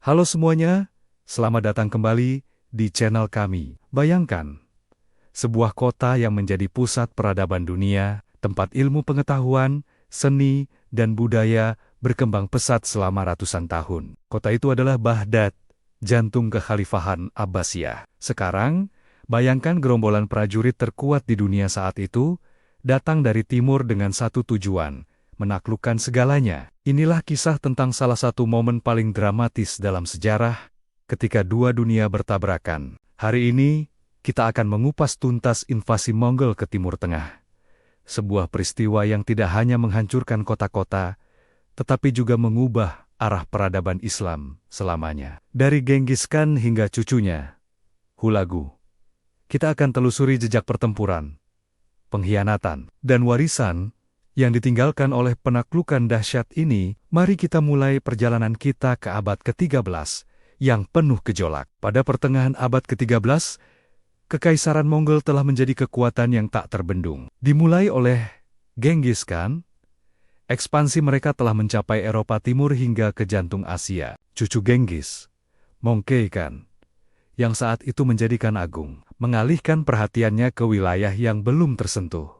Halo semuanya, selamat datang kembali di channel kami. Bayangkan, sebuah kota yang menjadi pusat peradaban dunia, tempat ilmu pengetahuan, seni, dan budaya berkembang pesat selama ratusan tahun. Kota itu adalah Baghdad, jantung kekhalifahan Abbasiyah. Sekarang, bayangkan gerombolan prajurit terkuat di dunia saat itu, datang dari timur dengan satu tujuan, menaklukkan segalanya. Inilah kisah tentang salah satu momen paling dramatis dalam sejarah, ketika dua dunia bertabrakan. Hari ini, kita akan mengupas tuntas invasi Mongol ke Timur Tengah. Sebuah peristiwa yang tidak hanya menghancurkan kota-kota, tetapi juga mengubah arah peradaban Islam selamanya. Dari Genghis Khan hingga cucunya, Hulagu, kita akan telusuri jejak pertempuran, pengkhianatan, dan warisan yang ditinggalkan oleh penaklukan dahsyat ini. Mari kita mulai perjalanan kita ke abad ke-13 yang penuh gejolak. Pada pertengahan abad ke-13, Kekaisaran Mongol telah menjadi kekuatan yang tak terbendung. Dimulai oleh Genghis Khan, ekspansi mereka telah mencapai Eropa Timur hingga ke jantung Asia. Cucu Genghis, Mongkei Khan, yang saat itu menjadi Khan Agung, mengalihkan perhatiannya ke wilayah yang belum tersentuh,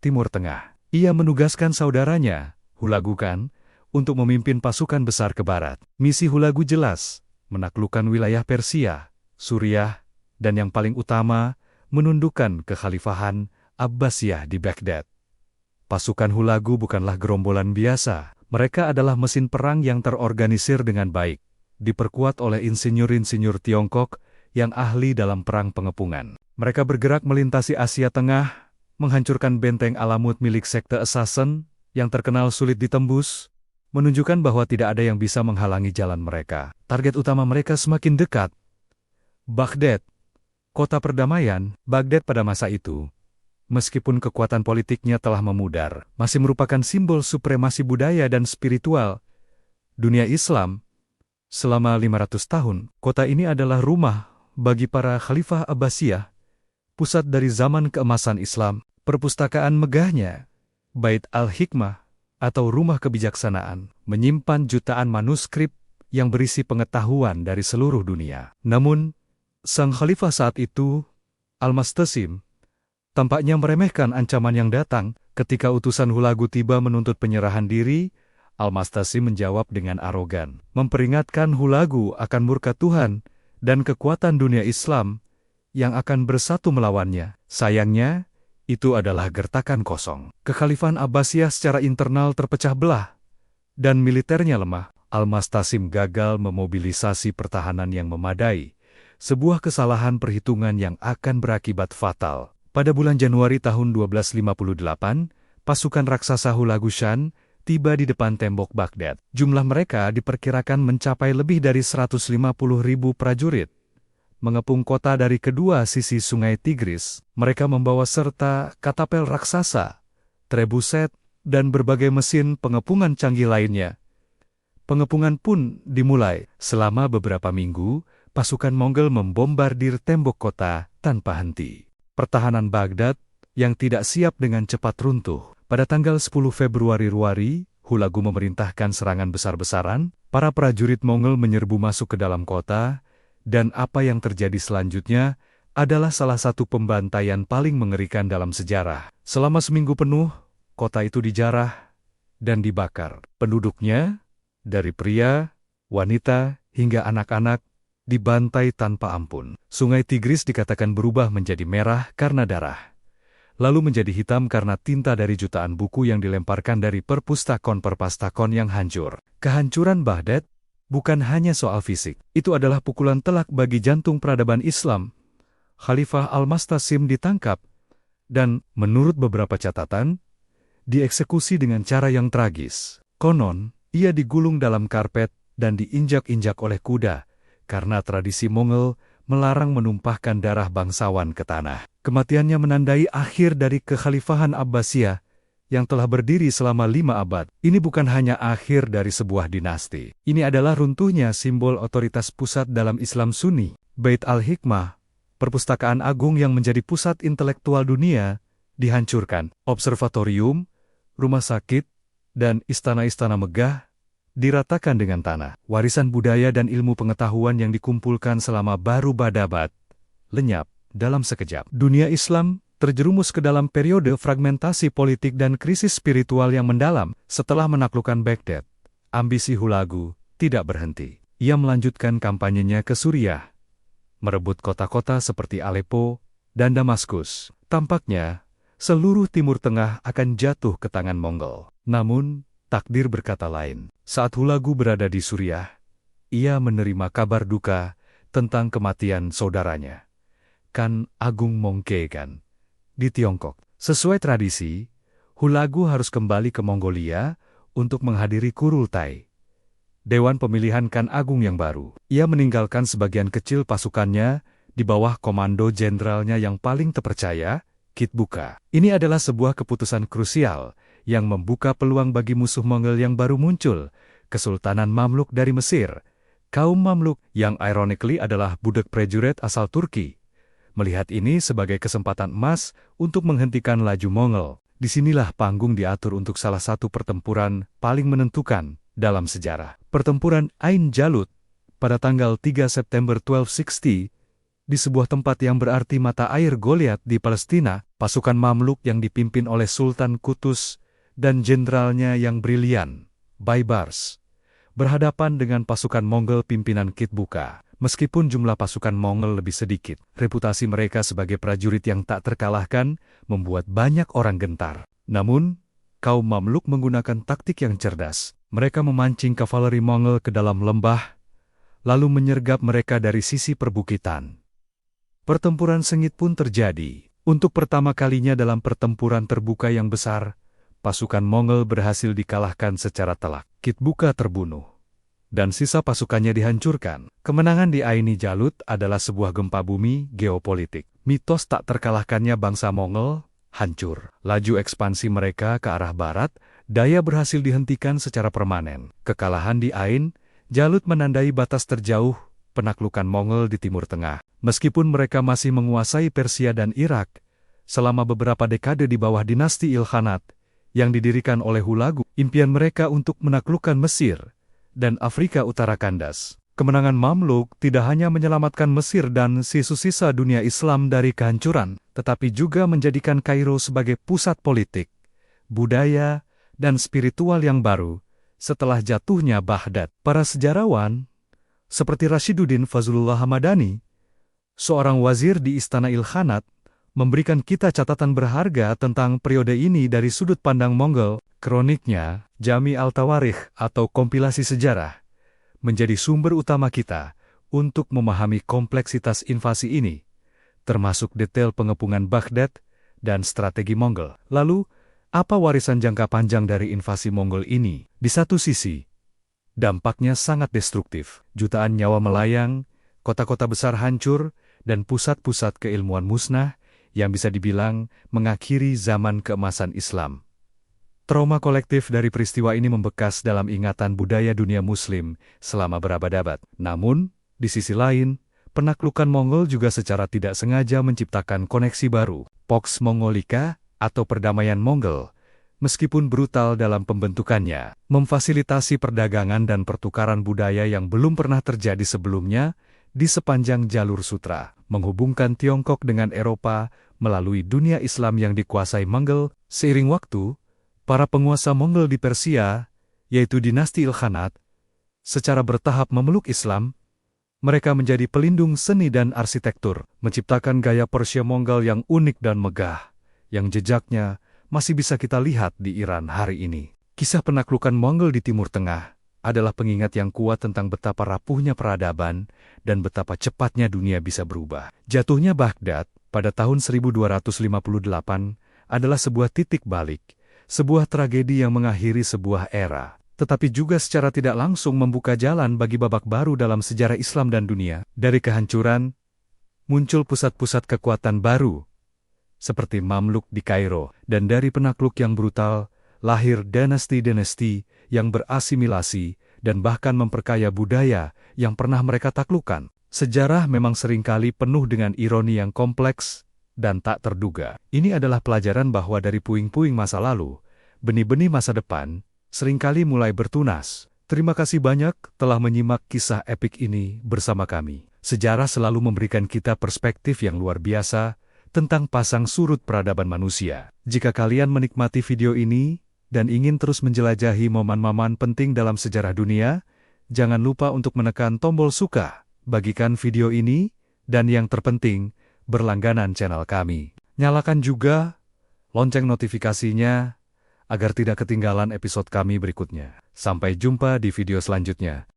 Timur Tengah. Ia menugaskan saudaranya, Hulagu Khan, untuk memimpin pasukan besar ke barat. Misi Hulagu jelas, menaklukkan wilayah Persia, Suriah, dan yang paling utama, menundukkan kekhalifahan Abbasiyah di Baghdad. Pasukan Hulagu bukanlah gerombolan biasa. Mereka adalah mesin perang yang terorganisir dengan baik, diperkuat oleh insinyur-insinyur Tiongkok yang ahli dalam perang pengepungan. Mereka bergerak melintasi Asia Tengah, menghancurkan benteng Alamut milik sekte Assassin yang terkenal sulit ditembus, menunjukkan bahwa tidak ada yang bisa menghalangi jalan mereka. Target utama mereka semakin dekat. Baghdad, kota perdamaian. Baghdad pada masa itu, meskipun kekuatan politiknya telah memudar, masih merupakan simbol supremasi budaya dan spiritual dunia Islam. Selama 500 tahun, kota ini adalah rumah bagi para khalifah Abbasiyah, pusat dari zaman keemasan Islam. Perpustakaan megahnya, Bait al-Hikmah atau rumah kebijaksanaan, menyimpan jutaan manuskrip yang berisi pengetahuan dari seluruh dunia. Namun, sang khalifah saat itu, Al-Mastasim, tampaknya meremehkan ancaman yang datang. Ketika utusan Hulagu tiba menuntut penyerahan diri, Al-Mastasim menjawab dengan arogan, memperingatkan Hulagu akan murka Tuhan dan kekuatan dunia Islam yang akan bersatu melawannya. Sayangnya, itu adalah gertakan kosong. Kekhalifahan Abbasiyah secara internal terpecah belah, dan militernya lemah. Al-Mastasim gagal memobilisasi pertahanan yang memadai, sebuah kesalahan perhitungan yang akan berakibat fatal. Pada bulan Januari tahun 1258, pasukan raksasa Hulagu Khan tiba di depan tembok Baghdad. Jumlah mereka diperkirakan mencapai lebih dari 150.000 prajurit. Mengepung kota dari kedua sisi sungai Tigris, mereka membawa serta katapel raksasa, trebuset, dan berbagai mesin pengepungan canggih lainnya. Pengepungan pun dimulai. Selama beberapa minggu, pasukan Mongol membombardir tembok kota tanpa henti. Pertahanan Baghdad yang tidak siap dengan cepat runtuh. Pada tanggal 10 Februari Hulagu memerintahkan serangan besar-besaran. Para prajurit Mongol menyerbu masuk ke dalam kota, dan apa yang terjadi selanjutnya adalah salah satu pembantaian paling mengerikan dalam sejarah. Selama seminggu penuh, kota itu dijarah dan dibakar. Penduduknya, dari pria, wanita, hingga anak-anak, dibantai tanpa ampun. Sungai Tigris dikatakan berubah menjadi merah karena darah, lalu menjadi hitam karena tinta dari jutaan buku yang dilemparkan dari perpustakon-perpustakon yang hancur. Kehancuran Baghdad bukan hanya soal fisik, itu adalah pukulan telak bagi jantung peradaban Islam. Khalifah Al-Mastasim ditangkap, dan, menurut beberapa catatan, dieksekusi dengan cara yang tragis. Konon, ia digulung dalam karpet dan diinjak-injak oleh kuda, karena tradisi Mongol melarang menumpahkan darah bangsawan ke tanah. Kematiannya menandai akhir dari kekhalifahan Abbasiyah, yang telah berdiri selama 5 abad. Ini bukan hanya akhir dari sebuah dinasti. Ini adalah runtuhnya simbol otoritas pusat dalam Islam Sunni. Bait al-Hikmah, perpustakaan agung yang menjadi pusat intelektual dunia, dihancurkan. Observatorium, rumah sakit, dan istana-istana megah diratakan dengan tanah. Warisan budaya dan ilmu pengetahuan yang dikumpulkan selama berabad-abad lenyap dalam sekejap. Dunia Islam terjerumus ke dalam periode fragmentasi politik dan krisis spiritual yang mendalam. Setelah menaklukkan Baghdad, ambisi Hulagu tidak berhenti. Ia melanjutkan kampanyenya ke Suriah, merebut kota-kota seperti Aleppo dan Damaskus. Tampaknya, seluruh Timur Tengah akan jatuh ke tangan Mongol. Namun, takdir berkata lain. Saat Hulagu berada di Suriah, ia menerima kabar duka tentang kematian saudaranya, Khan Agung Mongkegan, di Tiongkok. Sesuai tradisi, Hulagu harus kembali ke Mongolia untuk menghadiri Kurultai, Dewan Pemilihan Khan Agung yang baru. Ia meninggalkan sebagian kecil pasukannya di bawah komando jenderalnya yang paling terpercaya, Kitbuka. Ini adalah sebuah keputusan krusial yang membuka peluang bagi musuh Mongol yang baru muncul, Kesultanan Mamluk dari Mesir. Kaum Mamluk yang ironically adalah budak prajurit asal Turki, melihat ini sebagai kesempatan emas untuk menghentikan laju Mongol. Disinilah panggung diatur untuk salah satu pertempuran paling menentukan dalam sejarah. Pertempuran Ain Jalut pada tanggal 3 September 1260, di sebuah tempat yang berarti mata air Goliat di Palestina, pasukan Mamluk yang dipimpin oleh Sultan Qutus dan jenderalnya yang brilian, Baybars, berhadapan dengan pasukan Mongol pimpinan Kitbuka. Meskipun jumlah pasukan Mongol lebih sedikit, reputasi mereka sebagai prajurit yang tak terkalahkan membuat banyak orang gentar. Namun, kaum Mamluk menggunakan taktik yang cerdas. Mereka memancing kavaleri Mongol ke dalam lembah, lalu menyergap mereka dari sisi perbukitan. Pertempuran sengit pun terjadi. Untuk pertama kalinya dalam pertempuran terbuka yang besar, pasukan Mongol berhasil dikalahkan secara telak. Kitbuka terbunuh, dan sisa pasukannya dihancurkan. Kemenangan di Aini Jalut adalah sebuah gempa bumi geopolitik. Mitos tak terkalahkannya bangsa Mongol hancur. Laju ekspansi mereka ke arah barat, daya berhasil dihentikan secara permanen. Kekalahan di Ain Jalut menandai batas terjauh penaklukan Mongol di Timur Tengah. Meskipun mereka masih menguasai Persia dan Irak selama beberapa dekade di bawah dinasti Ilkhanat yang didirikan oleh Hulagu, impian mereka untuk menaklukkan Mesir dan Afrika Utara kandas. Kemenangan Mamluk tidak hanya menyelamatkan Mesir dan sisa-sisa dunia Islam dari kehancuran, tetapi juga menjadikan Kairo sebagai pusat politik, budaya, dan spiritual yang baru setelah jatuhnya Baghdad. Para sejarawan, seperti Rashiduddin Fazlullah Hamadani, seorang wazir di Istana Ilkhanat, memberikan kita catatan berharga tentang periode ini dari sudut pandang Mongol. Kroniknya, Jami al-Tawarikh atau kompilasi sejarah, menjadi sumber utama kita untuk memahami kompleksitas invasi ini, termasuk detail pengepungan Baghdad dan strategi Mongol. Lalu, apa warisan jangka panjang dari invasi Mongol ini? Di satu sisi, dampaknya sangat destruktif. Jutaan nyawa melayang, kota-kota besar hancur, dan pusat-pusat keilmuan musnah yang bisa dibilang mengakhiri zaman keemasan Islam. Trauma kolektif dari peristiwa ini membekas dalam ingatan budaya dunia Muslim selama berabad-abad. Namun, di sisi lain, penaklukan Mongol juga secara tidak sengaja menciptakan koneksi baru. Pax Mongolica atau perdamaian Mongol, meskipun brutal dalam pembentukannya, memfasilitasi perdagangan dan pertukaran budaya yang belum pernah terjadi sebelumnya di sepanjang jalur sutra, menghubungkan Tiongkok dengan Eropa melalui dunia Islam yang dikuasai Mongol. Seiring waktu, para penguasa Mongol di Persia, yaitu dinasti Ilkhanat, secara bertahap memeluk Islam. Mereka menjadi pelindung seni dan arsitektur, menciptakan gaya Persia Mongol yang unik dan megah, yang jejaknya masih bisa kita lihat di Iran hari ini. Kisah penaklukan Mongol di Timur Tengah adalah pengingat yang kuat tentang betapa rapuhnya peradaban dan betapa cepatnya dunia bisa berubah. Jatuhnya Baghdad pada tahun 1258 adalah sebuah titik balik, sebuah tragedi yang mengakhiri sebuah era, tetapi juga secara tidak langsung membuka jalan bagi babak baru dalam sejarah Islam dan dunia. Dari kehancuran, muncul pusat-pusat kekuatan baru, seperti Mamluk di Kairo, dan dari penakluk yang brutal, lahir dinasti-dinasti yang berasimilasi dan bahkan memperkaya budaya yang pernah mereka taklukkan. Sejarah memang seringkali penuh dengan ironi yang kompleks dan tak terduga. Ini adalah pelajaran bahwa dari puing-puing masa lalu, benih-benih masa depan seringkali mulai bertunas. Terima kasih banyak telah menyimak kisah epik ini bersama kami. Sejarah selalu memberikan kita perspektif yang luar biasa tentang pasang surut peradaban manusia. Jika kalian menikmati video ini dan ingin terus menjelajahi momen-momen penting dalam sejarah dunia, jangan lupa untuk menekan tombol suka, bagikan video ini, dan yang terpenting, berlangganan channel kami. Nyalakan juga lonceng notifikasinya agar tidak ketinggalan episode kami berikutnya. Sampai jumpa di video selanjutnya.